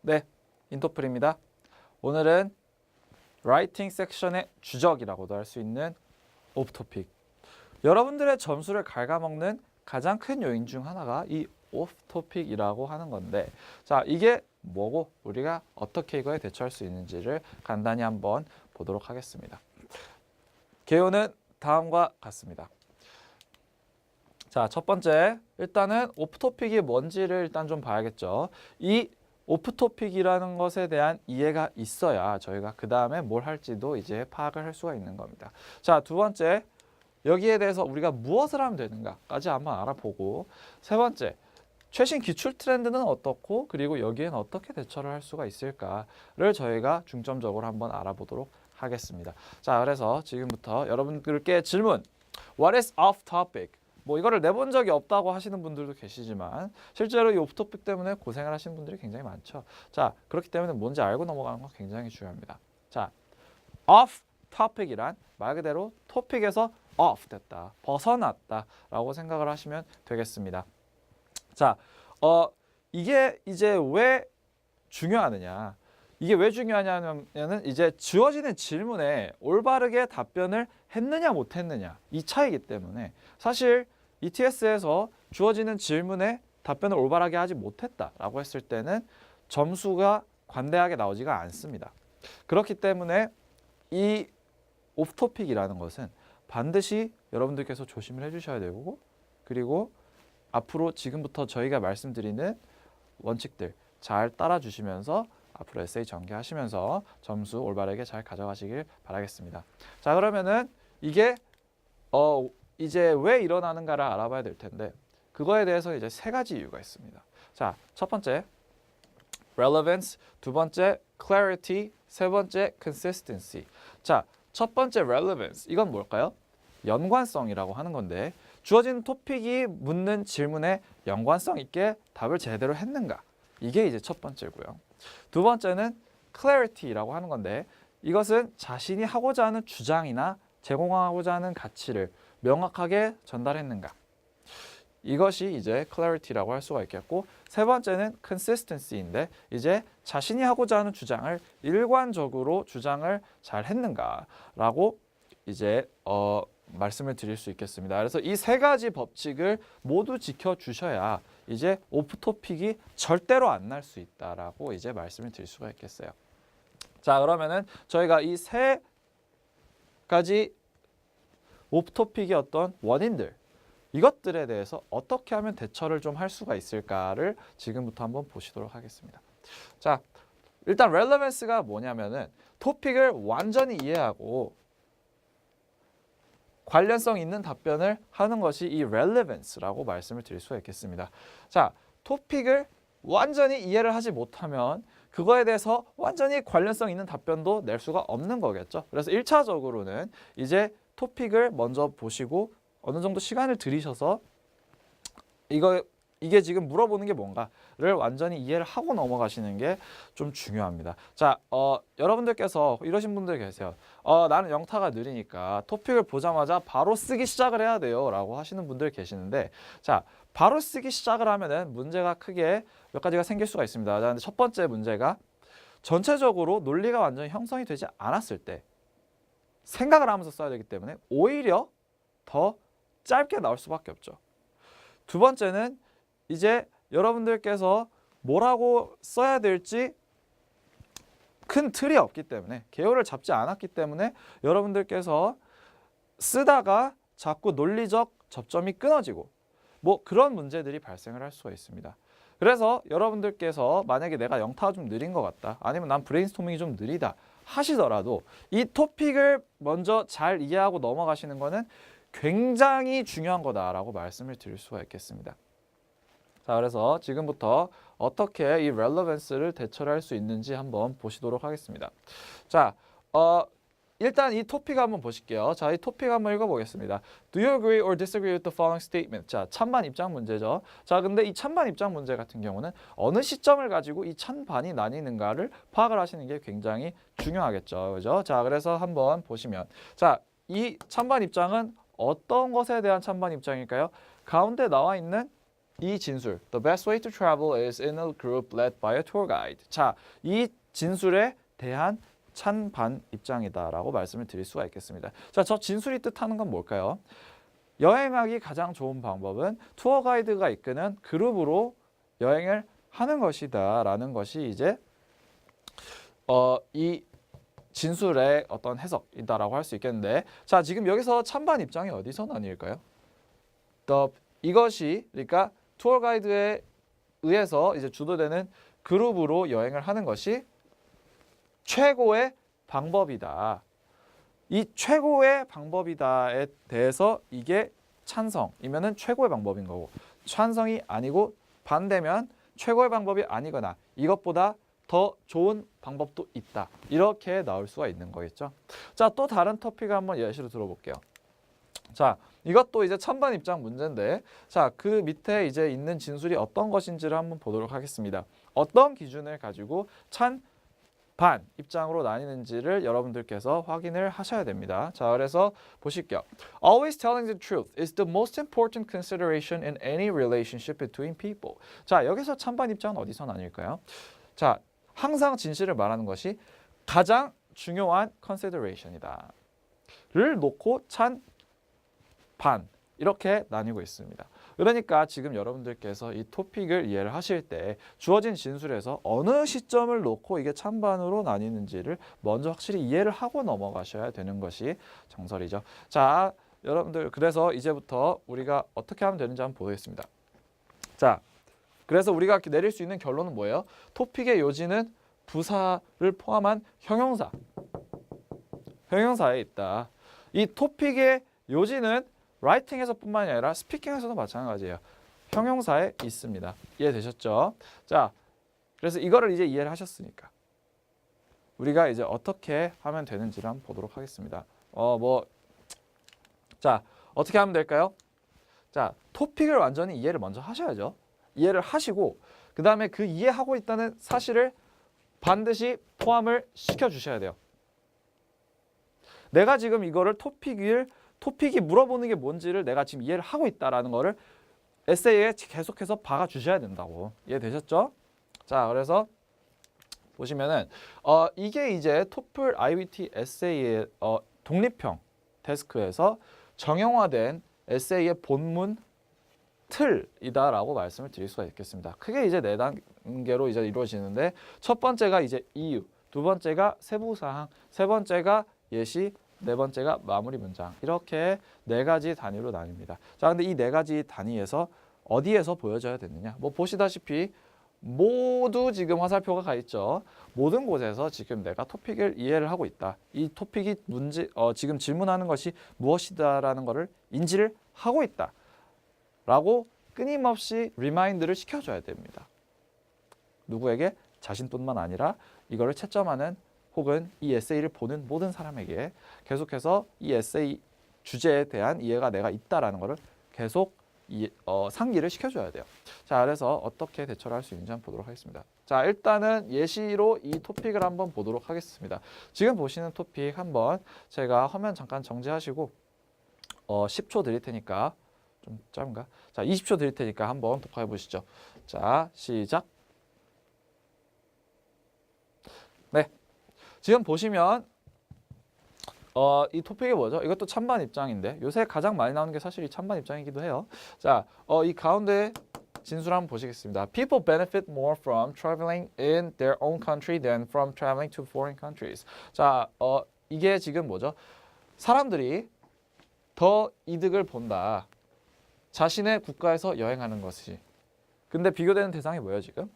네, 인터플입니다. 오늘은 라이팅 섹션의 주적이라고도 할 수 있는 오프 토픽. 여러분들의 점수를 갉아먹는 가장 큰 요인 중 하나가 이 오프 토픽이라고 하는 건데, 자, 이게 뭐고 우리가 어떻게 이거에 대처할 수 있는지를 간단히 한번 보도록 하겠습니다. 개요는 다음과 같습니다. 자, 첫 번째, 일단은 오프 토픽이 뭔지를 일단 좀 봐야겠죠. 이 오프 토픽이라는 것에 대한 이해가 있어야 저희가 그 다음에 뭘 할지도 이제 파악을 할 수가 있는 겁니다. 자, 두 번째, 여기에 대해서 우리가 무엇을 하면 되는가까지 한번 알아보고, 세 번째, 최신 기출 트렌드는 어떻고 그리고 여기에는 어떻게 대처를 할 수가 있을까를 저희가 중점적으로 한번 알아보도록 하겠습니다. 자, 그래서 지금부터 여러분들께 질문, What is off topic? 뭐 이거를 내본 적이 없다고 하시는 분들도 계시지만 실제로 이 오프토픽 때문에 고생을 하시는 분들이 굉장히 많죠. 자, 그렇기 때문에 뭔지 알고 넘어가는 건 굉장히 중요합니다. 자, off topic이란 말 그대로 토픽에서 off 됐다, 벗어났다 라고 생각을 하시면 되겠습니다. 자, 이게 이제 왜 중요하느냐, 이게 왜 중요하냐면은 이제 주어지는 질문에 올바르게 답변을 했느냐 못했느냐 이 차이기 때문에, 사실 ETS에서 주어지는 질문에 답변을 올바르게 하지 못했다라고 했을 때는 점수가 관대하게 나오지가 않습니다. 그렇기 때문에 이 오프토픽이라는 것은 반드시 여러분들께서 조심을 해주셔야 되고, 그리고 앞으로 지금부터 저희가 말씀드리는 원칙들 잘 따라주시면서 앞으로 에세이 전개하시면서 점수 올바르게 잘 가져가시길 바라겠습니다. 자, 그러면은 이게 이제 왜 일어나는가를 알아봐야 될 텐데, 그거에 대해서 이제 세 가지 이유가 있습니다. 자, 첫 번째 relevance, 두 번째 clarity, 세 번째 consistency. 자, 첫 번째 relevance, 이건 뭘까요? 연관성이라고 하는 건데, 주어진 토픽이 묻는 질문에 연관성 있게 답을 제대로 했는가, 이게 이제 첫 번째고요. 두 번째는 clarity라고 하는 건데, 이것은 자신이 하고자 하는 주장이나 제공하고자 하는 가치를 명확하게 전달했는가, 이것이 이제 clarity라고 할 수가 있겠고, 세 번째는 consistency인데 이제 자신이 하고자 하는 주장을 일관적으로 주장을 잘 했는가라고 이제 말씀을 드릴 수 있겠습니다. 그래서 이 세 가지 법칙을 모두 지켜주셔야 이제 오프 토픽이 절대로 안 날 수 있다라고 이제 말씀을 드릴 수가 있겠어요. 자, 그러면은 저희가 이 세 가지 오프 토픽의 어떤 원인들, 이것들에 대해서 어떻게 하면 대처를 좀 할 수가 있을까를 지금부터 한번 보시도록 하겠습니다. 자, 일단 relevance가 뭐냐면은 토픽을 완전히 이해하고 관련성 있는 답변을 하는 것이 이 relevance라고 말씀을 드릴 수가 있겠습니다. 자, 토픽을 완전히 이해를 하지 못하면 그거에 대해서 완전히 관련성 있는 답변도 낼 수가 없는 거겠죠. 그래서 1차적으로는 이제 토픽을 먼저 보시고 어느 정도 시간을 들이셔서 이게 지금 물어보는 게 뭔가를 완전히 이해를 하고 넘어가시는 게 좀 중요합니다. 자, 여러분들께서 이러신 분들 계세요. 나는 영타가 느리니까 토픽을 보자마자 바로 쓰기 시작을 해야 돼요 라고 하시는 분들 계시는데, 자, 바로 쓰기 시작을 하면은 문제가 크게 몇 가지가 생길 수가 있습니다. 자, 근데 첫 번째 문제가 전체적으로 논리가 완전히 형성이 되지 않았을 때 생각을 하면서 써야 되기 때문에 오히려 더 짧게 나올 수밖에 없죠. 두 번째는 이제 여러분들께서 뭐라고 써야 될지 큰 틀이 없기 때문에, 개요를 잡지 않았기 때문에 여러분들께서 쓰다가 자꾸 논리적 접점이 끊어지고 뭐 그런 문제들이 발생을 할 수가 있습니다. 그래서 여러분들께서 만약에 내가 영타가 좀 느린 것 같다, 아니면 난 브레인스토밍이 좀 느리다 하시더라도 이 토픽을 먼저 잘 이해하고 넘어가시는 거는 굉장히 중요한 거다라고 말씀을 드릴 수가 있겠습니다. 자, 그래서 지금부터 어떻게 이 relevance를 대처를 할 수 있는지 한번 보시도록 하겠습니다. 자, 일단 이 토픽 한번 보실게요. 자, 이 토픽 한번 읽어보겠습니다. Do you agree or disagree with the following statement? 자, 찬반 입장 문제죠. 자, 근데 이 찬반 입장 문제 같은 경우는 어느 시점을 가지고 이 찬반이 나뉘는가를 파악을 하시는 게 굉장히 중요하겠죠. 그죠? 자, 그래서 한번 보시면 자, 이 찬반 입장은 어떤 것에 대한 찬반 입장일까요? 가운데 나와 있는 이 진술. The best way to travel is in a group led by a tour guide. 자, 이 진술에 대한 찬반 입장이다라고 말씀을 드릴 수가 있겠습니다. 자, 저 진술이 뜻하는 건 뭘까요? 여행하기 가장 좋은 방법은 투어 가이드가 이끄는 그룹으로 여행을 하는 것이다라는 것이 이제 이 진술의 어떤 해석이다라고 할 수 있겠는데, 자, 지금 여기서 찬반 입장이 어디서 나뉠까요? 이것이 그러니까 투어 가이드에 의해서 이제 주도되는 그룹으로 여행을 하는 것이 최고의 방법이다. 이 최고의 방법이다에 대해서 이게 찬성이면은 최고의 방법인 거고, 찬성이 아니고 반대면 최고의 방법이 아니거나 이것보다 더 좋은 방법도 있다. 이렇게 나올 수가 있는 거겠죠. 자, 또 다른 토픽 한번 예시로 들어볼게요. 자, 이것도 이제 찬반 입장 문제인데, 자, 그 밑에 이제 있는 진술이 어떤 것인지를 한번 보도록 하겠습니다. 어떤 기준을 가지고 찬반 입장으로 나뉘는지를 여러분들께서 확인을 하셔야 됩니다. 자, 그래서 보실게요. Always telling the truth is the most important consideration in any relationship between people. 자, 여기서 찬반 입장은 어디서 나뉠까요? 자, 항상 진실을 말하는 것이 가장 중요한 consideration이다. 를 놓고 찬반 이렇게 나뉘고 있습니다. 그러니까 지금 여러분들께서 이 토픽을 이해를 하실 때 주어진 진술에서 어느 시점을 놓고 이게 찬반으로 나뉘는지를 먼저 확실히 이해를 하고 넘어가셔야 되는 것이 정설이죠. 자, 여러분들 그래서 이제부터 우리가 어떻게 하면 되는지 한번 보겠습니다. 자, 그래서 우리가 내릴 수 있는 결론은 뭐예요? 토픽의 요지는 부사를 포함한 형용사에 있다. 이 토픽의 요지는 라이팅에서뿐만이 아니라 스피킹에서도 마찬가지예요. 형용사에 있습니다. 이해되셨죠? 자, 그래서 이거를 이제 이해를 하셨으니까 우리가 이제 어떻게 하면 되는지를 한번 보도록 하겠습니다. 자, 어떻게 하면 될까요? 자, 토픽을 완전히 이해를 먼저 하셔야죠. 이해를 하시고 그 다음에 그 이해하고 있다는 사실을 반드시 포함을 시켜주셔야 돼요. 내가 지금 이거를 토픽이 물어보는 게 뭔지를 내가 지금 이해를 하고 있다라는 거를 에세이에 계속해서 박아주셔야 된다고. 이해되셨죠? 자, 그래서 보시면은 이게 이제 토플 IBT 에세이의 독립형 데스크에서 정형화된 에세이의 본문 틀이다라고 말씀을 드릴 수가 있겠습니다. 크게 이제 4단계로 이제 이루어지는데, 첫 번째가 이제 이유, 두 번째가 세부사항, 세 번째가 예시, 네 번째가 마무리 문장. 이렇게 4가지 단위로 나뉩니다. 자, 근데 이 4가지 단위에서 어디에서 보여져야 되느냐? 뭐 보시다시피 모두 지금 화살표가 가 있죠. 모든 곳에서 지금 내가 토픽을 이해를 하고 있다. 이 토픽이 지금 질문하는 것이 무엇이다라는 것을 인지를 하고 있다. 라고 끊임없이 리마인드를 시켜줘야 됩니다. 누구에게? 자신뿐만 아니라 이거를 채점하는 혹은 이 에세이를 보는 모든 사람에게 계속해서 이 에세이 주제에 대한 이해가 내가 있다라는 것을 계속 상기를 시켜줘야 돼요. 자, 그래서 어떻게 대처를 할 수 있는지 한번 보도록 하겠습니다. 자, 일단은 예시로 이 토픽을 한번 보도록 하겠습니다. 지금 보시는 토픽 한번 제가 화면 잠깐 정지하시고 10초 드릴 테니까 좀 짧은가? 자, 20초 드릴 테니까 한번 독화해 보시죠. 자, 시작. 네. 지금 보시면 이 토픽이 뭐죠? 이것도 찬반 입장인데 요새 가장 많이 나오는 게 사실 이 찬반 입장이기도 해요. 자, 이 가운데 진술 한번 보시겠습니다. People benefit more from traveling in their own country than from traveling to foreign countries. 자, 이게 지금 뭐죠? 사람들이 더 이득을 본다. 자신의 국가에서 여행하는 것이. 근데 비교되는 대상이 뭐예요, 지금?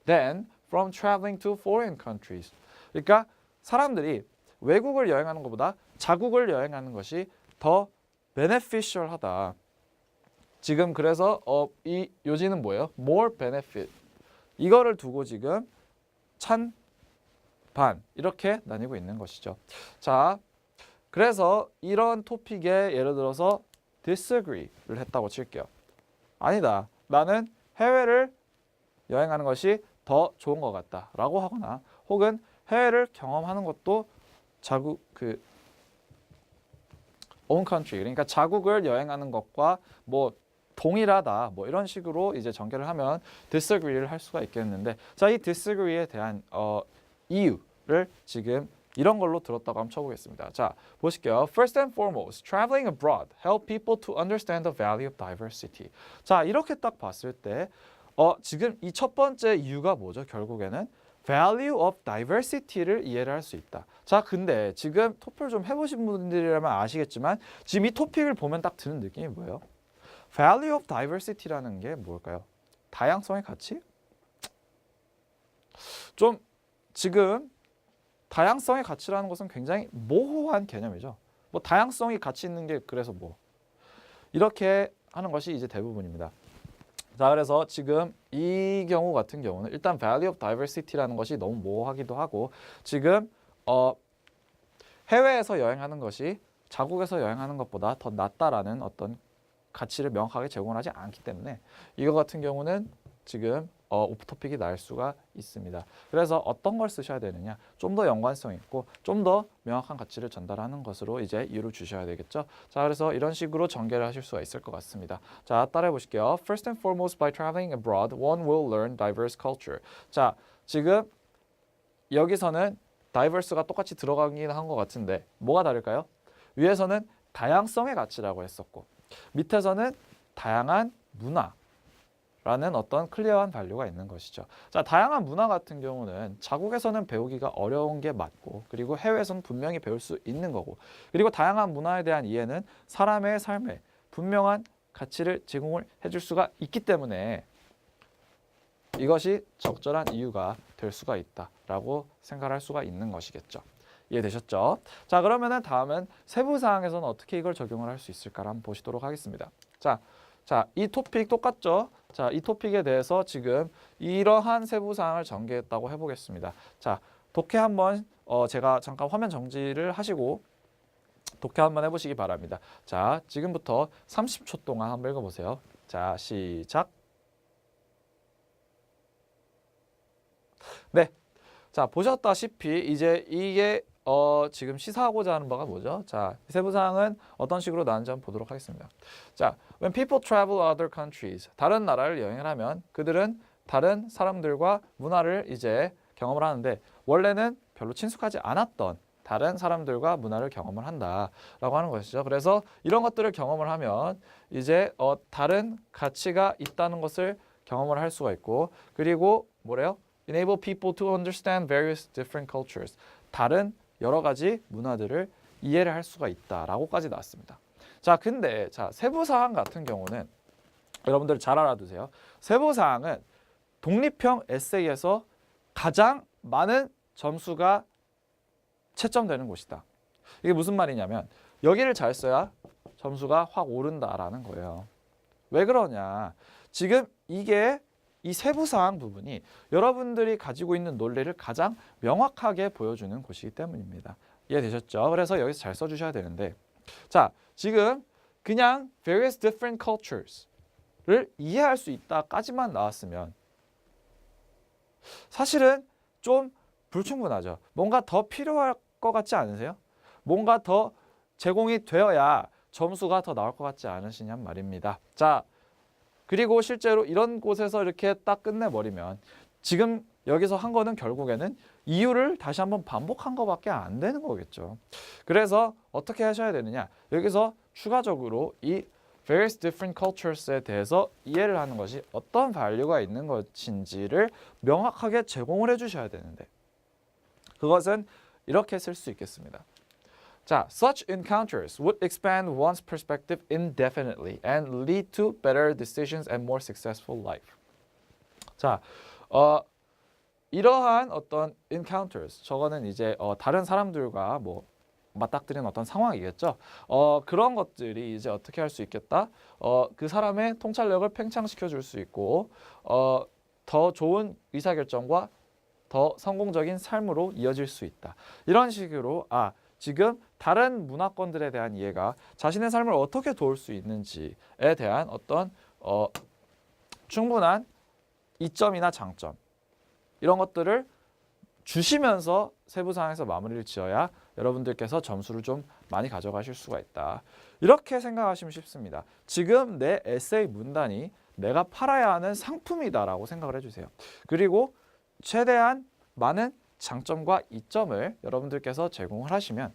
Then from traveling to foreign countries. 그러니까 사람들이 외국을 여행하는 것보다 자국을 여행하는 것이 더 beneficial하다. 지금 그래서 이 요지는 뭐예요? More benefit. 이거를 두고 지금 반 이렇게 나뉘고 있는 것이죠. 자, 그래서 이런 토픽에 예를 들어서 disagree를 했다고 칠게요. 아니다. 나는 해외를 여행하는 것이 더 좋은 것 같다라고 하거나 혹은 해외를 경험하는 것도 자국 own country 그러니까 자국을 여행하는 것과 뭐 동일하다 뭐 이런 식으로 이제 전개를 하면 disagree를 할 수가 있겠는데 자, 이 disagree에 대한 이유를 지금 이런 걸로 들었다고 한번 쳐보겠습니다. 자, 보실게요. First and foremost, traveling abroad help people to understand the value of diversity. 자, 이렇게 딱 봤을 때 지금 이 첫 번째 이유가 뭐죠? 결국에는 value of diversity를 이해를 할 수 있다. 자, 근데 지금 토플 좀 해보신 분들이라면 아시겠지만 지금 이 토픽을 보면 딱 드는 느낌이 뭐예요? value of diversity라는 게 뭘까요? 다양성의 가치? 좀 지금 다양성의 가치라는 것은 굉장히 모호한 개념이죠. 뭐 다양성이 가치 있는 게 그래서 뭐 이렇게 하는 것이 이제 대부분입니다. 자, 그래서 지금 이 경우 같은 경우는 일단 value of diversity라는 것이 너무 모호하기도 하고 지금 해외에서 여행하는 것이 자국에서 여행하는 것보다 더 낫다라는 어떤 가치를 명확하게 제공을 하지 않기 때문에 이거 같은 경우는 지금 오프토픽이 날 수가 있습니다. 그래서 어떤 걸 쓰셔야 되느냐, 좀 더 연관성 있고 좀 더 명확한 가치를 전달하는 것으로 이제 이유를 주셔야 되겠죠. 자, 그래서 이런 식으로 전개를 하실 수가 있을 것 같습니다. 자, 따라해 보실게요. First and foremost, by traveling abroad, one will learn diverse culture. 자, 지금 여기서는 diverse가 똑같이 들어가긴 한 것 같은데 뭐가 다를까요? 위에서는 다양성의 가치라고 했었고 밑에서는 다양한 문화 라는 어떤 클리어한 밸류가 있는 것이죠. 자, 다양한 문화 같은 경우는 자국에서는 배우기가 어려운 게 맞고 그리고 해외에서는 분명히 배울 수 있는 거고 그리고 다양한 문화에 대한 이해는 사람의 삶에 분명한 가치를 제공을 해줄 수가 있기 때문에 이것이 적절한 이유가 될 수가 있다라고 생각할 수가 있는 것이겠죠. 이해되셨죠? 자, 그러면은 다음은 세부 사항에서는 어떻게 이걸 적용을 할 수 있을까를 한번 보시도록 하겠습니다. 자, 이 토픽 똑같죠? 자, 이 토픽에 대해서 지금 이러한 세부 사항을 전개했다고 해보겠습니다. 자, 독해 한번 제가 잠깐 화면 정지를 하시고 독해 한번 해보시기 바랍니다. 자, 지금부터 30초 동안 한번 읽어보세요. 자, 시작. 네. 자, 보셨다시피 이제 이게 지금 시사하고자 하는 바가 뭐죠? 자, 세부 사항은 어떤 식으로 나는지 한번 보도록 하겠습니다. 자, when people travel other countries, 다른 나라를 여행을 하면 그들은 다른 사람들과 문화를 이제 경험을 하는데 원래는 별로 친숙하지 않았던 다른 사람들과 문화를 경험을 한다라고 하는 것이죠. 그래서 이런 것들을 경험을 하면 이제 다른 가치가 있다는 것을 경험을 할 수가 있고 그리고 뭐래요? Enable people to understand various different cultures. 다른 여러 가지 문화들을 이해를 할 수가 있다라고까지 나왔습니다. 자, 근데 세부 사항 같은 경우는 여러분들 잘 알아두세요. 세부 사항은 독립형 에세이에서 가장 많은 점수가 채점되는 곳이다. 이게 무슨 말이냐면 여기를 잘 써야 점수가 확 오른다라는 거예요. 왜 그러냐? 지금 이게 이 세부사항 부분이 여러분들이 가지고 있는 논리를 가장 명확하게 보여주는 곳이기 때문입니다. 이해되셨죠? 그래서 여기서 잘 써주셔야 되는데 자, 지금 그냥 various different cultures를 이해할 수 있다까지만 나왔으면 사실은 좀 불충분하죠. 뭔가 더 필요할 것 같지 않으세요? 뭔가 더 제공이 되어야 점수가 더 나올 것 같지 않으시냔 말입니다. 자, 그리고 실제로 이런 곳에서 이렇게 딱 끝내버리면 지금 여기서 한 거는 결국에는 이유를 다시 한번 반복한 것밖에 안 되는 거겠죠. 그래서 어떻게 하셔야 되느냐? 여기서 추가적으로 이 various different cultures에 대해서 이해를 하는 것이 어떤 value가 있는 것인지를 명확하게 제공을 해주셔야 되는데 그것은 이렇게 쓸 수 있겠습니다. 자, such encounters would expand one's perspective indefinitely and lead to better decisions and more successful life. 자, 이러한 어떤 encounters, 저거는 이제 다른 사람들과 뭐 맞닥뜨리는 어떤 상황이겠죠. 그런 것들이 이제 어떻게 할 수 있겠다? 그 사람의 통찰력을 팽창시켜 줄 수 있고 더 좋은 의사결정과 더 성공적인 삶으로 이어질 수 있다. 이런 식으로 지금 다른 문화권들에 대한 이해가 자신의 삶을 어떻게 도울 수 있는지에 대한 어떤 충분한 이점이나 장점 이런 것들을 주시면서 세부 사항에서 마무리를 지어야 여러분들께서 점수를 좀 많이 가져가실 수가 있다. 이렇게 생각하시면 쉽습니다. 지금 내 에세이 문단이 내가 팔아야 하는 상품이다라고 생각을 해주세요. 그리고 최대한 많은 장점과 이점을 여러분들께서 제공을 하시면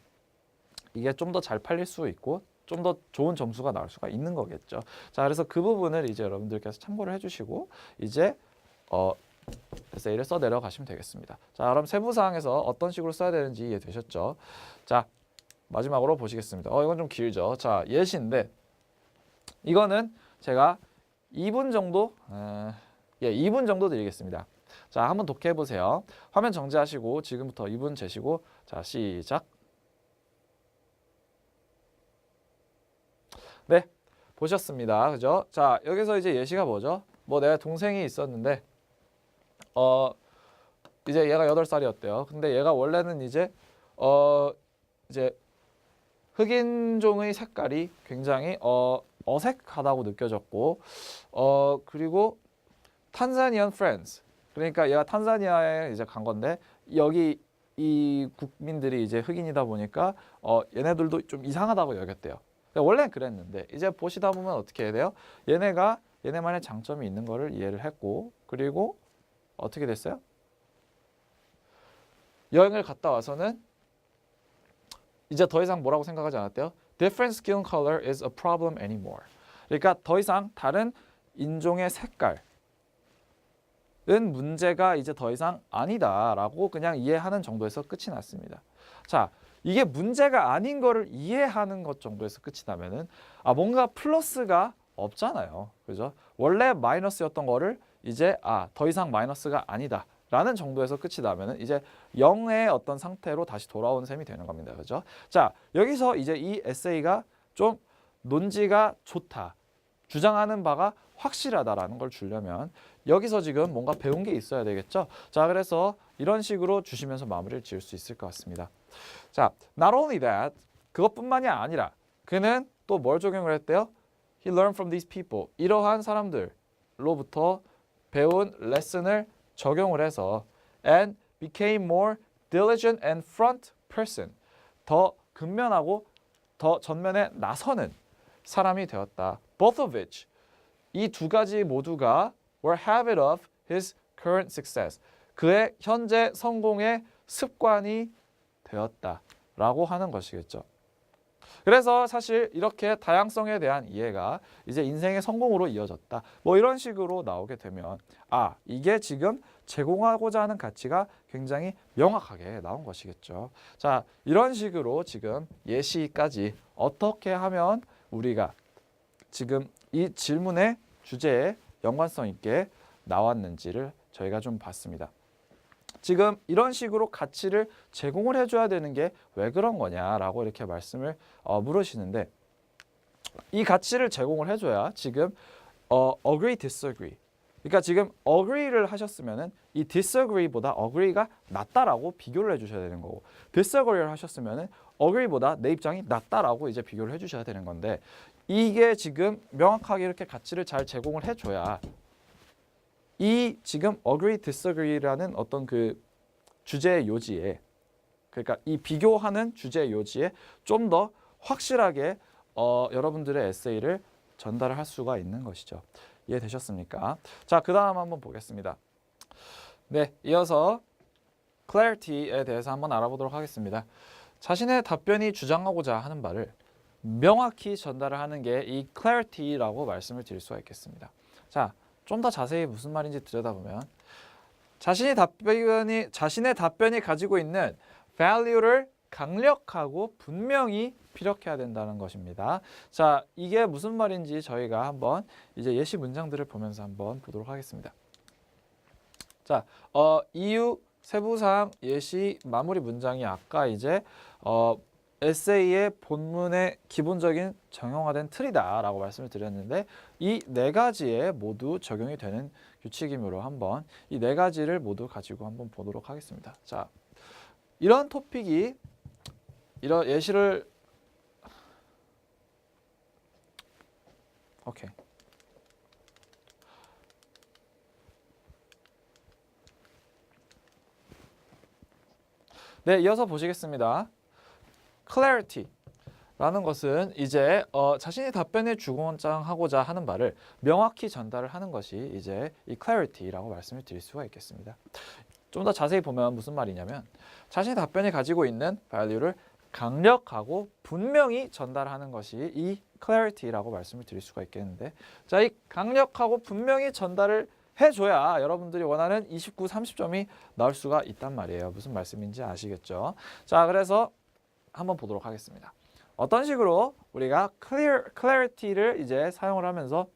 이게 좀 더 잘 팔릴 수 있고 좀 더 좋은 점수가 나올 수가 있는 거겠죠. 자, 그래서 그 부분을 이제 여러분들께서 참고를 해주시고 이제 에세이를 써 내려가시면 되겠습니다. 자, 그럼 세부 사항에서 어떤 식으로 써야 되는지 이해되셨죠? 자, 마지막으로 보시겠습니다. 이건 좀 길죠. 자, 예시인데 이거는 제가 2분 정도 2분 정도 드리겠습니다. 자, 한번 독해해 보세요. 화면 정지하시고 지금부터 2분 재시고 자, 시작. 네, 보셨습니다. 그죠? 자, 여기서 이제 예시가 뭐죠? 내가 동생이 있었는데 이제 얘가 8살이었대요. 근데 얘가 원래는 이제 흑인종의 색깔이 굉장히 어색하다고 느껴졌고 그리고 탄자니안 프렌즈, 그러니까 얘가 탄자니아에 이제 간 건데 여기 이 국민들이 이제 흑인이다 보니까 얘네들도 좀 이상하다고 여겼대요. 원래는 그랬는데 이제 보시다 보면 어떻게 해야 돼요? 얘네가 얘네만의 장점이 있는 거를 이해를 했고 그리고 어떻게 됐어요? 여행을 갔다 와서는 이제 더 이상 뭐라고 생각하지 않았대요? Different skin color is a problem anymore. 그러니까 더 이상 다른 인종의 색깔은 문제가 이제 더 이상 아니다라고 그냥 이해하는 정도에서 끝이 났습니다. 자, 이게 문제가 아닌 거를 이해하는 것 정도에서 끝이 나면은 뭔가 플러스가 없잖아요. 그죠? 원래 마이너스였던 거를 이제 더 이상 마이너스가 아니다 라는 정도에서 끝이 나면은 이제 0의 어떤 상태로 다시 돌아온 셈이 되는 겁니다. 그죠? 자, 여기서 이제 이 에세이가 좀 논지가 좋다, 주장하는 바가 확실하다라는 걸 주려면 여기서 지금 뭔가 배운 게 있어야 되겠죠? 자, 그래서 이런 식으로 주시면서 마무리를 지을 수 있을 것 같습니다. 자, not only that, 그것뿐만이 아니라 그는 또 뭘 적용을 했대요? He learned from these people. 이러한 사람들로부터 배운 레슨을 적용을 해서 and became more diligent and front person. 더 근면하고 더 전면에 나서는 사람이 되었다. Both of which. 이 두 가지 모두가 were habit of his current success. 그의 현재 성공의 습관이 되었다라고 하는 것이겠죠. 그래서 사실 이렇게 다양성에 대한 이해가 이제 인생의 성공으로 이어졌다. 이런 식으로 나오게 되면 이게 지금 제공하고자 하는 가치가 굉장히 명확하게 나온 것이겠죠. 자, 이런 식으로 지금 예시까지 어떻게 하면 우리가 지금 이 질문의 주제에 연관성 있게 나왔는지를 저희가 좀 봤습니다. 지금 이런 식으로 가치를 제공을 해줘야 되는 게 왜 그런 거냐라고 이렇게 말씀을 물으시는데 이 가치를 제공을 해줘야 지금 agree, disagree. 그러니까 지금 agree를 하셨으면은 이 disagree보다 agree가 낫다라고 비교를 해주셔야 되는 거고 disagree를 하셨으면은 agree보다 내 입장이 낫다라고 이제 비교를 해주셔야 되는 건데 이게 지금 명확하게 이렇게 가치를 잘 제공을 해줘야 이 지금 agree, disagree라는 어떤 그 주제의 요지에 그러니까 이 비교하는 주제의 요지에 좀 더 확실하게 여러분들의 에세이를 전달을 할 수가 있는 것이죠. 이해되셨습니까? 자, 그 다음 한번 보겠습니다. 네, 이어서 clarity에 대해서 한번 알아보도록 하겠습니다. 자신의 답변이 주장하고자 하는 바를 명확히 전달을 하는 게 이 clarity라고 말씀을 드릴 수가 있겠습니다. 자, 좀 더 자세히 무슨 말인지 들여다보면 자신의 답변이 가지고 있는 value를 강력하고 분명히 피력해야 된다는 것입니다. 자, 이게 무슨 말인지 저희가 한번 이제 예시 문장들을 보면서 한번 보도록 하겠습니다. 자, 이유, 세부사항, 예시, 마무리 문장이 아까 이제 에세이의 본문의 기본적인 정형화된 틀이다라고 말씀을 드렸는데 이 네 가지에 모두 적용이 되는 규칙이므로 한번 이 네 가지를 모두 가지고 한번 보도록 하겠습니다. 자, 이런 토픽이 이런 예시를 오케이. 네, 이어서 보시겠습니다. clarity라는 것은 이제 자신이 답변에 주구장창하고자 하는 바를 명확히 전달을 하는 것이 이제 이 clarity라고 말씀을 드릴 수가 있겠습니다. 좀 더 자세히 보면 무슨 말이냐면 자신의 답변이 가지고 있는 value를 강력하고 분명히 전달하는 것이 이 clarity라고 말씀을 드릴 수가 있겠는데, 자, 이 강력하고 분명히 전달을 해줘야 여러분들이 원하는 29, 30점이 나올 수가 있단 말이에요. 무슨 말씀인지 아시겠죠? 자, 그래서 한번 보도록 하겠습니다. 어떤 식으로 우리가 clarity를 이제 사용을 하면서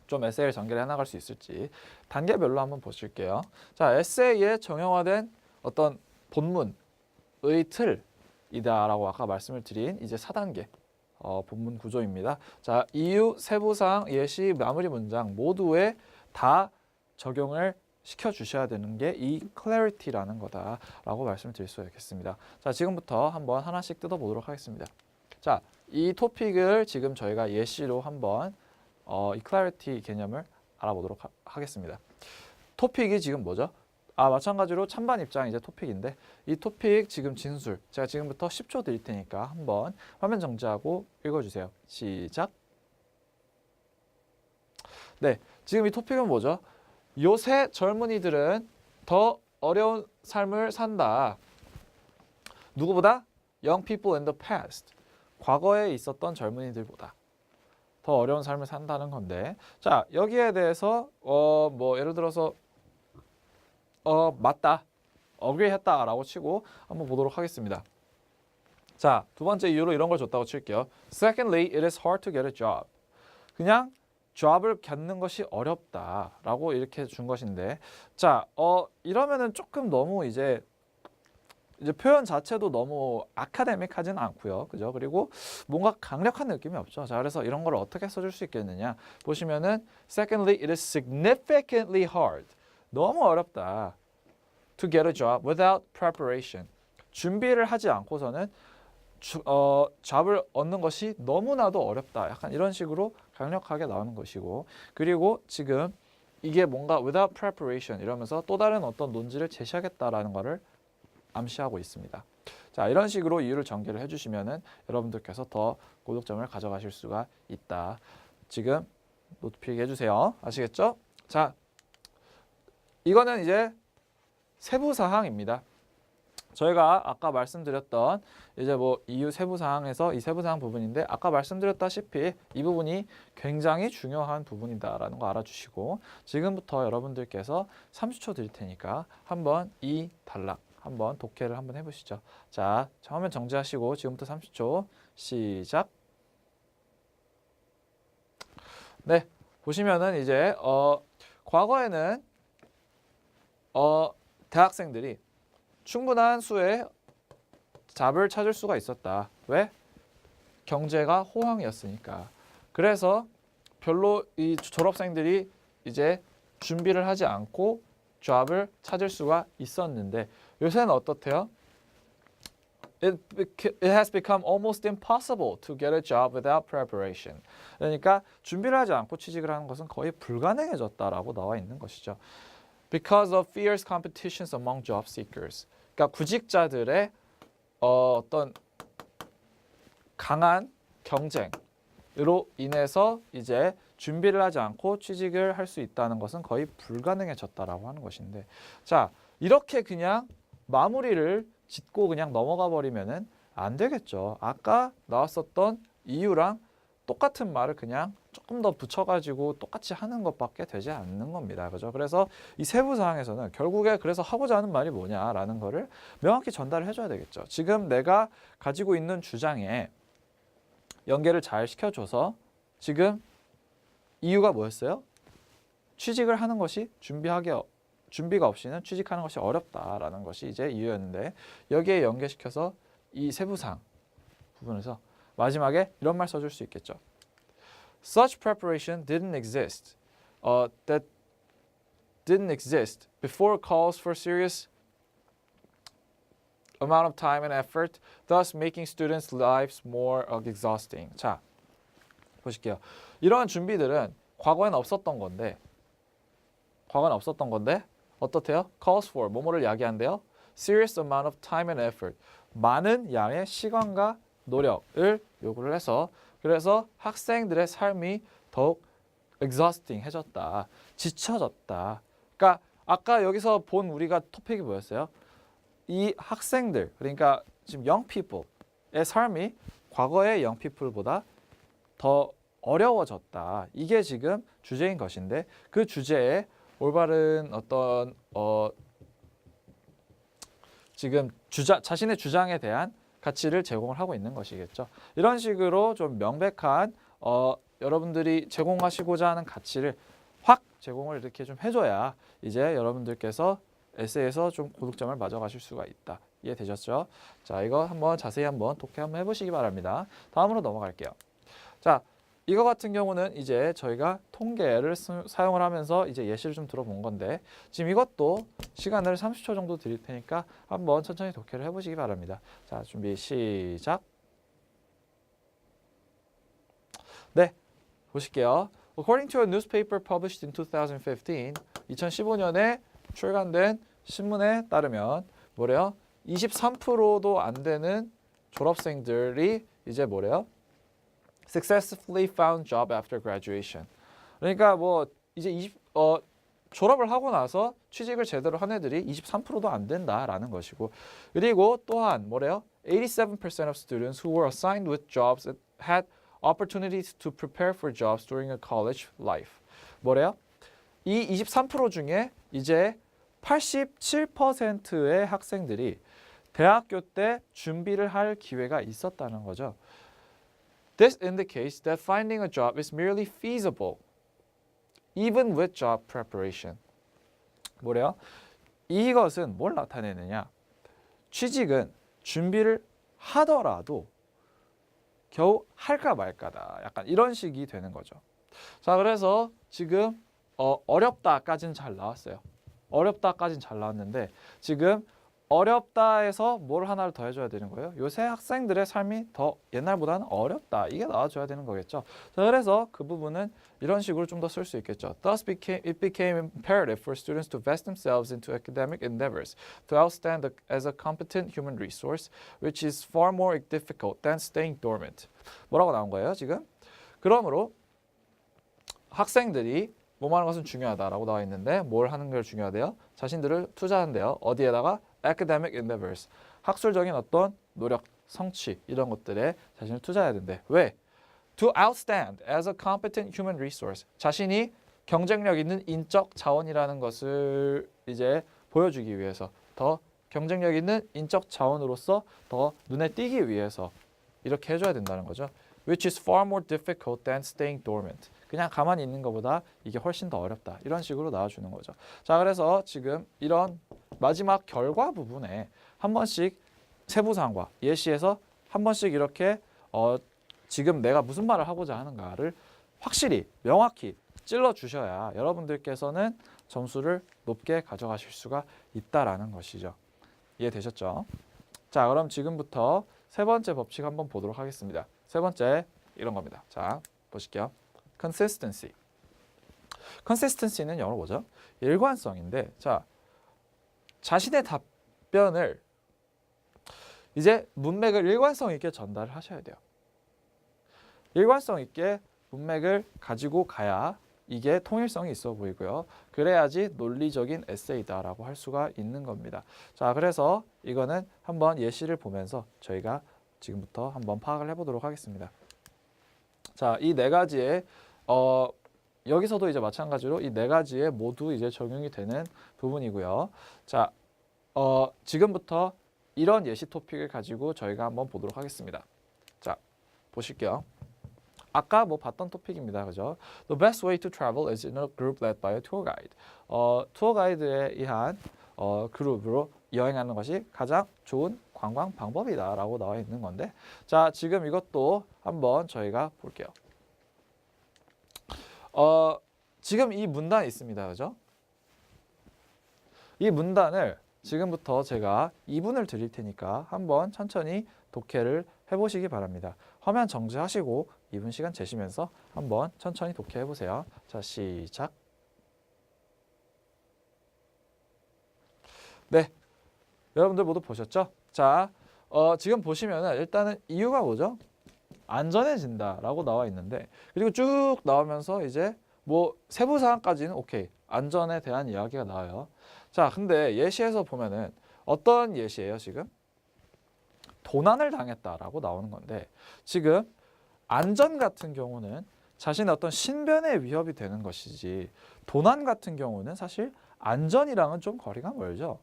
좀 에세이를 전개를 해나갈 수 있을지 단계별로 한번 보실게요. 자, 에세이에 정형화된 어떤 본문의 틀이다라고 아까 말씀을 드린 이제 4단계 본문 구조입니다. 자, 이유, 세부사항, 예시, 마무리 문장 모두에 다 적용을 시켜주셔야 되는 게 이 clarity라는 거다라고 말씀을 드릴 수 있겠습니다. 자, 지금부터 한번 하나씩 뜯어보도록 하겠습니다. 자, 이 토픽을 지금 저희가 예시로 한번 이 clarity 개념을 알아보도록 하겠습니다. 토픽이 지금 뭐죠? 마찬가지로 찬반 입장 이제 토픽인데 이 토픽 지금 진술 제가 지금부터 10초 드릴 테니까 한번 화면 정지하고 읽어주세요. 시작. 네, 지금 이 토픽은 뭐죠? 요새 젊은이들은 더 어려운 삶을 산다. 누구보다? Young people in the past. 과거에 있었던 젊은이들보다 더 어려운 삶을 산다는 건데, 자, 여기에 대해서 뭐 예를 들어서 맞다, agree 했다라고 치고 한번 보도록 하겠습니다. 자, 두 번째 이유로 이런 걸 줬다고 칠게요. Secondly, it is hard to get a job. 그냥 job을 갖는 것이 어렵다라고 이렇게 준 것인데, 자, 이러면은 조금 너무 이제 표현 자체도 너무 아카데믹하진 않고요. 그죠? 그리고 뭔가 강력한 느낌이 없죠. 자, 그래서 이런 걸 어떻게 써줄 수 있겠느냐? 보시면은 secondly, it is significantly hard. 너무 어렵다. To get a job without preparation. 준비를 하지 않고서는 잡을 얻는 것이 너무나도 어렵다. 약간 이런 식으로 강력하게 나오는 것이고, 그리고 지금 이게 뭔가 without preparation 이러면서 또 다른 어떤 논지를 제시하겠다라는 거를 암시하고 있습니다. 자, 이런 식으로 이유를 전개를 해주시면은 여러분들께서 더 고득점을 가져가실 수가 있다. 지금 노트 필기 해주세요. 아시겠죠? 자, 이거는 이제 세부 사항입니다. 저희가 아까 말씀드렸던 이제 뭐 이유 세부 사항에서 이 세부 사항 부분인데, 아까 말씀드렸다시피 이 부분이 굉장히 중요한 부분이다라는 거 알아주시고, 지금부터 여러분들께서 30초 드릴 테니까 한번 이 단락 한번 독해를 한번 해보시죠. 자, 화면 정지하시고 지금부터 30초 시작. 네, 보시면은 이제 과거에는 대학생들이 충분한 수의 잡을 찾을 수가 있었다. 왜? 경제가 호황이었으니까. 그래서 별로 이 졸업생들이 이제 준비를 하지 않고 잡을 찾을 수가 있었는데, 요새는 어떻대요? It has become almost impossible to get a job without preparation. 그러니까 준비를 하지 않고 취직을 하는 것은 거의 불가능해졌다라고 나와 있는 것이죠. Because of fierce competitions among job seekers. 그러니까 구직자들의 어떤 강한 경쟁으로 인해서 이제 준비를 하지 않고 취직을 할 수 있다는 것은 거의 불가능해졌다라고 하는 것인데, 자, 이렇게 그냥 마무리를 짓고 그냥 넘어가 버리면은 안 되겠죠. 아까 나왔었던 이유랑 똑같은 말을 그냥 조금 더 붙여가지고 똑같이 하는 것밖에 되지 않는 겁니다. 그죠? 그래서 이 세부 사항에서는 결국에 그래서 하고자 하는 말이 뭐냐라는 거를 명확히 전달을 해줘야 되겠죠. 지금 내가 가지고 있는 주장에 연계를 잘 시켜줘서 지금 이유가 뭐였어요? 취직을 하는 것이 준비가 없이는 취직하는 것이 어렵다라는 것이 이제 이유였는데, 여기에 연계시켜서 이 세부사항 부분에서 마지막에 이런 말 써줄 수 있겠죠. Such preparation didn't exist. That didn't exist before calls for serious amount of time and effort, thus making students' lives more exhausting. 자, 보실게요. 이러한 준비들은 과거에는 없었던 건데 어떻대요? calls for, 뭐뭐를 야기한대요? serious amount of time and effort, 많은 양의 시간과 노력을 요구를 해서 그래서 학생들의 삶이 더욱 exhausting 해졌다. 지쳐졌다. 그러니까 아까 여기서 본 우리가 토픽이 뭐였어요? 이 학생들, 그러니까 지금 young people의 삶이 과거의 young people보다 더 어려워졌다. 이게 지금 주제인 것인데 그 주제에 올바른 어떤 지금 자신의 주장에 대한 가치를 제공을 하고 있는 것이겠죠. 이런 식으로 좀 명백한 여러분들이 제공하시고자 하는 가치를 확 제공을 이렇게 좀 해줘야 이제 여러분들께서 에세이에서 좀 고득점을 맞아가실 수가 있다. 이해되셨죠? 자, 이거 한번 자세히 한번 독해 한번 해보시기 바랍니다. 다음으로 넘어갈게요. 자, 이거 같은 경우는 이제 저희가 통계를 사용을 하면서 이제 예시를 좀 들어본 건데 지금 이것도 시간을 30초 정도 드릴 테니까 한번 천천히 독해를 해보시기 바랍니다. 자, 준비 시작. 네, 보실게요. According to a newspaper published in 2015, 2015년에 출간된 신문에 따르면 뭐래요? 23%도 안 되는 졸업생들이 이제 뭐래요? Successfully found job after graduation. 그러니까 뭐 이제 졸업을 하고 나서 취직을 제대로 한 애들이 23%도 안 된다라는 것이고 그리고 또한 뭐래요? 87% of students who were assigned with jobs had opportunities to prepare for jobs during a college life. 뭐래요? 이 23% 중에 이제 87%의 학생들이 대학교 때 준비를 할 기회가 있었다는 거죠. This indicates that finding a job is merely feasible, even with job preparation. 뭐래요? 이것은 뭘 나타내느냐? 취직은 준비를 하더라도 겨우 할까 말까다. 약간 이런 식이 되는 거죠. 자, 그래서 지금 어렵다까지는 잘 나왔어요. 어렵다까지는 잘 나왔는데 지금 어렵다에서 뭘 하나를 더 해줘야 되는 거예요. 요새 학생들의 삶이 더 옛날보다는 어렵다. 이게 나와줘야 되는 거겠죠. 자, 그래서 그 부분은 이런 식으로 좀 더 쓸 수 있겠죠. Thus it became imperative for students to vest themselves into academic endeavors to outstand as a competent human resource, which is far more difficult than staying dormant. 뭐라고 나온 거예요, 지금? 그러므로 학생들이 뭐 하는 것은 중요하다라고 나와 있는데 뭘 하는 게 중요하대요? 자신들을 투자한대요. 어디에다가? academic endeavors. 학술적인 어떤 노력, 성취 이런 것들에 자신을 투자해야 된대. 왜? To outstand as a competent human resource. 자신이 경쟁력 있는 인적 자원이라는 것을 이제 보여주기 위해서 더 경쟁력 있는 인적 자원으로서 더 눈에 띄기 위해서 이렇게 해줘야 된다는 거죠. Which is far more difficult than staying dormant. 그냥 가만히 있는 것보다 이게 훨씬 더 어렵다. 이런 식으로 나와주는 거죠. 자, 그래서 지금 이런 마지막 결과 부분에 한 번씩 세부사항과 예시에서 한 번씩 이렇게 지금 내가 무슨 말을 하고자 하는가를 확실히 명확히 찔러주셔야 여러분들께서는 점수를 높게 가져가실 수가 있다라는 것이죠. 이해되셨죠? 자, 그럼 지금부터 세 번째 법칙 한번 보도록 하겠습니다. 세 번째 이런 겁니다. 자, 보실게요. consistency. consistency는 영어로 뭐죠? 일관성인데, 자, 자신의 답변을 이제 문맥을 일관성 있게 전달을 하셔야 돼요. 일관성 있게 문맥을 가지고 가야 이게 통일성이 있어 보이고요. 그래야지 논리적인 에세이다라고 할 수가 있는 겁니다. 자, 그래서 이거는 한번 예시를 보면서 저희가 지금부터 한번 파악을 해보도록 하겠습니다. 자, 이 네 가지의 여기서도 이제 마찬가지로 이 네 가지에 모두 이제 적용이 되는 부분이고요. 자, 지금부터 이런 예시 토픽을 가지고 저희가 한번 보도록 하겠습니다. 자, 보실게요. 아까 뭐 봤던 토픽입니다. 그죠? The best way to travel is in a group led by a tour guide. 투어 가이드에 의한 그룹으로 여행하는 것이 가장 좋은 관광 방법이다라고 나와 있는 건데, 자, 지금 이것도 한번 저희가 볼게요. 지금 이 문단이 있습니다. 그죠? 이 문단을 지금부터 제가 2분을 드릴 테니까 한번 천천히 독해를 해보시기 바랍니다. 화면 정지하시고 2분 시간 재시면서 한번 천천히 독해해 보세요. 자, 시작. 네, 여러분들 모두 보셨죠? 자, 지금 보시면은 일단은 이유가 뭐죠? 안전해진다라고 나와 있는데, 그리고 쭉 나오면서 이제 뭐 세부 사항까지는 오케이, 안전에 대한 이야기가 나와요. 자, 근데 예시에서 보면은 어떤 예시예요, 지금? 도난을 당했다라고 나오는 건데, 지금 안전 같은 경우는 자신의 어떤 신변에 위협이 되는 것이지, 도난 같은 경우는 사실 안전이랑은 좀 거리가 멀죠.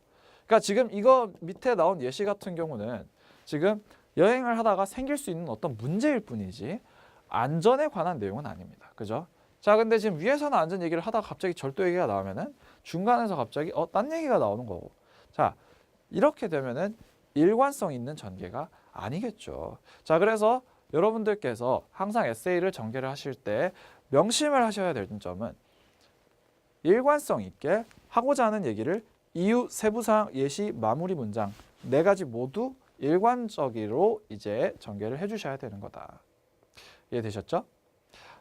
그러니까 지금 이거 밑에 나온 예시 같은 경우는 지금 여행을 하다가 생길 수 있는 어떤 문제일 뿐이지 안전에 관한 내용은 아닙니다. 그죠? 자, 근데 지금 위에서는 안전 얘기를 하다가 갑자기 절도 얘기가 나오면은 중간에서 갑자기 딴 얘기가 나오는 거고. 자, 이렇게 되면은 일관성 있는 전개가 아니겠죠. 자, 그래서 여러분들께서 항상 에세이를 전개를 하실 때 명심을 하셔야 될 점은 일관성 있게 하고자 하는 얘기를 이유, 세부사항, 예시, 마무리 문장 4가지 모두 일관적으로 이제 전개를 해주셔야 되는 거다. 이해되셨죠?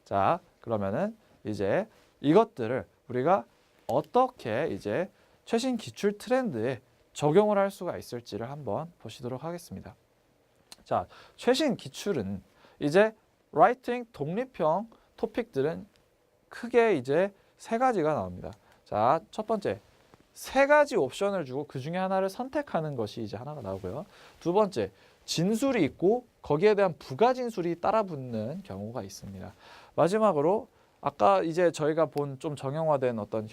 자, 그러면은 이제 이것들을 우리가 어떻게 이제 최신 기출 트렌드에 적용을 할 수가 있을지를 한번 보시도록 하겠습니다. 자, 최신 기출은 이제 라이팅 독립형 토픽들은 크게 이제 3가지가 나옵니다. 자, 첫 번째, 3가지 옵션을 주고 그 중에 하나를 선택하는 것이 이제 하나가 나오고요. 두 번째, 진술이 있고 거기에 대한 부가 진술이 따라붙는 경우가 있습니다. 마지막으로 아까 이제 저희가 본 좀 정형화된 어떤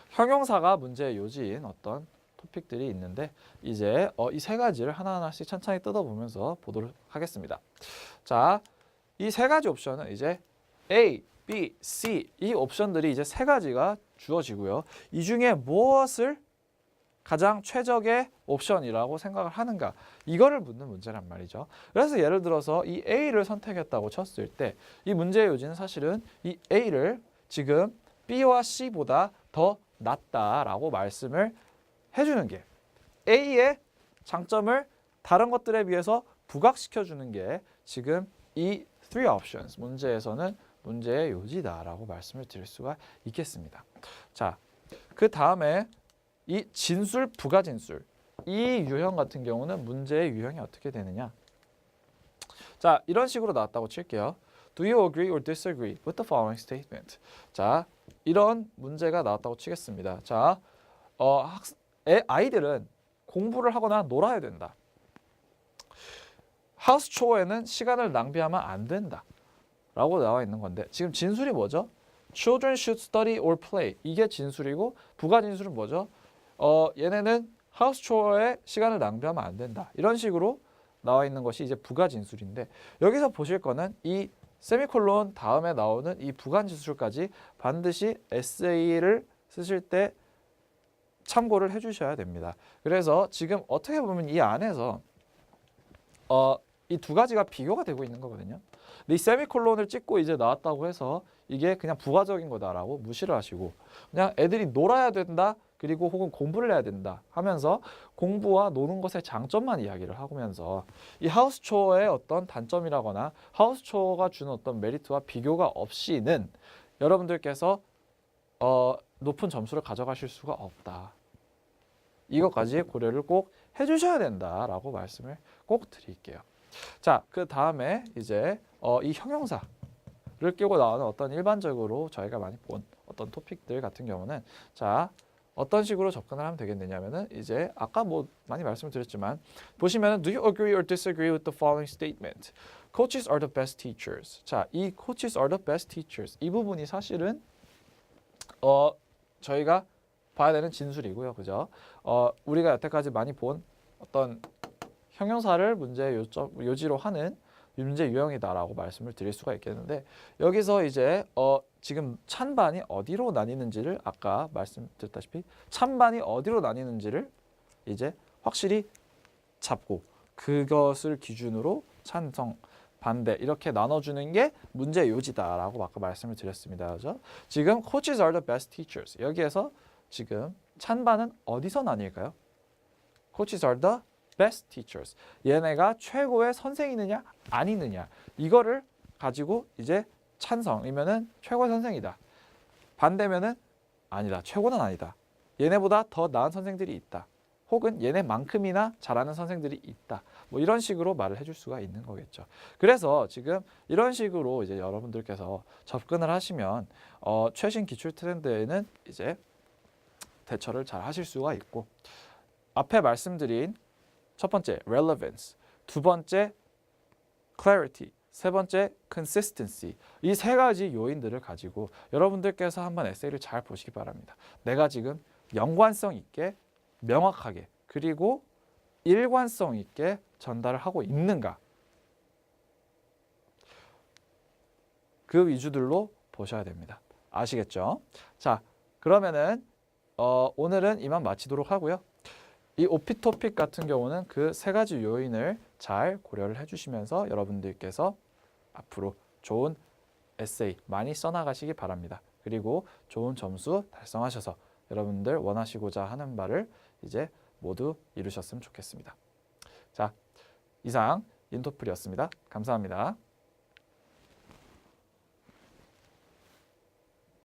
형용사가 문제의 요지인 어떤 토픽들이 있는데 이제 이 3가지를 하나하나씩 천천히 뜯어보면서 보도록 하겠습니다. 자, 이 3가지 옵션은 이제 A, B, C 이 옵션들이 이제 3가지가 주어지고요. 이 중에 무엇을 가장 최적의 옵션이라고 생각을 하는가, 이거를 묻는 문제란 말이죠. 그래서 예를 들어서 이 A를 선택했다고 쳤을 때 이 문제의 요지는 사실은 이 A를 지금 B와 C보다 더 낫다라고 말씀을 해주는 게, A의 장점을 다른 것들에 비해서 부각시켜주는 게 지금 이 3 options 문제에서는 문제의 요지다라고 말씀을 드릴 수가 있겠습니다. 자, 그 다음에 이 진술, 부가진술 이 유형 같은 경우는 문제의 유형이 어떻게 되느냐. 자, 이런 식으로 나왔다고 칠게요. Do you agree or disagree with the following statement? 자, 이런 문제가 나왔다고 치겠습니다. 자, 아이들은 공부를 하거나 놀아야 된다. 하우스 초어에는 시간을 낭비하면 안 된다 라고 나와 있는 건데, 지금 진술이 뭐죠? Children should study or play. 이게 진술이고, 부가진술은 뭐죠? 얘네는 하우스 초어에 시간을 낭비하면 안 된다. 이런 식으로 나와 있는 것이 이제 부가진술인데, 여기서 보실 거는 이 세미콜론 다음에 나오는 이 부가진술까지 반드시 에세이를 쓰실 때 참고를 해주셔야 됩니다. 그래서 지금 어떻게 보면 이 안에서 이 2가지가 비교가 되고 있는 거거든요. 근데 이 세미콜론을 찍고 이제 나왔다고 해서 이게 그냥 부가적인 거다라고 무시를 하시고, 그냥 애들이 놀아야 된다, 그리고 혹은 공부를 해야 된다 하면서 공부와 노는 것의 장점만 이야기를 하면서 이 하우스 초어의 어떤 단점이라거나 하우스 초어가 주는 어떤 메리트와 비교가 없이는 여러분들께서 높은 점수를 가져가실 수가 없다. 이것까지 고려를 꼭 해주셔야 된다라고 말씀을 꼭 드릴게요. 자, 그 다음에 이제 이 형용사를 끼고 나오는 어떤 일반적으로 저희가 많이 본 어떤 토픽들 같은 경우는, 자, 어떤 식으로 접근을 하면 되겠느냐면은 이제 아까 뭐 많이 말씀을 드렸지만 보시면은 Do you agree or disagree with the following statement? Coaches are the best teachers. 자, 이 coaches are the best teachers 이 부분이 사실은 저희가 봐야 되는 진술이고요, 그죠? 우리가 여태까지 많이 본 어떤 형용사를 문제의 요지로 하는 문제 유형이다라고 말씀을 드릴 수가 있겠는데, 여기서 이제 지금 찬반이 어디로 나뉘는지를 아까 말씀드렸다시피 찬반이 어디로 나뉘는지를 이제 확실히 잡고 그것을 기준으로 찬성, 반대 이렇게 나눠주는 게 문제 요지다라고 아까 말씀을 드렸습니다. 그죠? 지금 coaches are the best teachers 여기에서 지금 찬반은 어디서 나뉠까요? Coaches are the best teachers. 얘네가 최고의 선생이느냐 아니느냐 이거를 가지고 이제 찬성이면은 최고의 선생이다. 반대면은 아니다. 최고는 아니다. 얘네보다 더 나은 선생들이 있다. 혹은 얘네만큼이나 잘하는 선생들이 있다. 뭐 이런 식으로 말을 해줄 수가 있는 거겠죠. 그래서 지금 이런 식으로 이제 여러분들께서 접근을 하시면 최신 기출 트렌드에는 이제 대처를 잘 하실 수가 있고 앞에 말씀드린 첫 번째 relevance, 두 번째 clarity, 세 번째 consistency 이 세 가지 요인들을 가지고 여러분들께서 한번 에세이를 잘 보시기 바랍니다. 내가 지금 연관성 있게 명확하게 그리고 일관성 있게 전달을 하고 있는가 그 위주들로 보셔야 됩니다. 아시겠죠? 자, 그러면은 오늘은 이만 마치도록 하고요. 이 오피 토픽 같은 경우는 그 세 가지 요인을 잘 고려를 해주시면서 여러분들께서 앞으로 좋은 에세이 많이 써나가시기 바랍니다. 그리고 좋은 점수 달성하셔서 여러분들 원하시고자 하는 바를 이제 모두 이루셨으면 좋겠습니다. 자, 이상 인토플이었습니다. 감사합니다.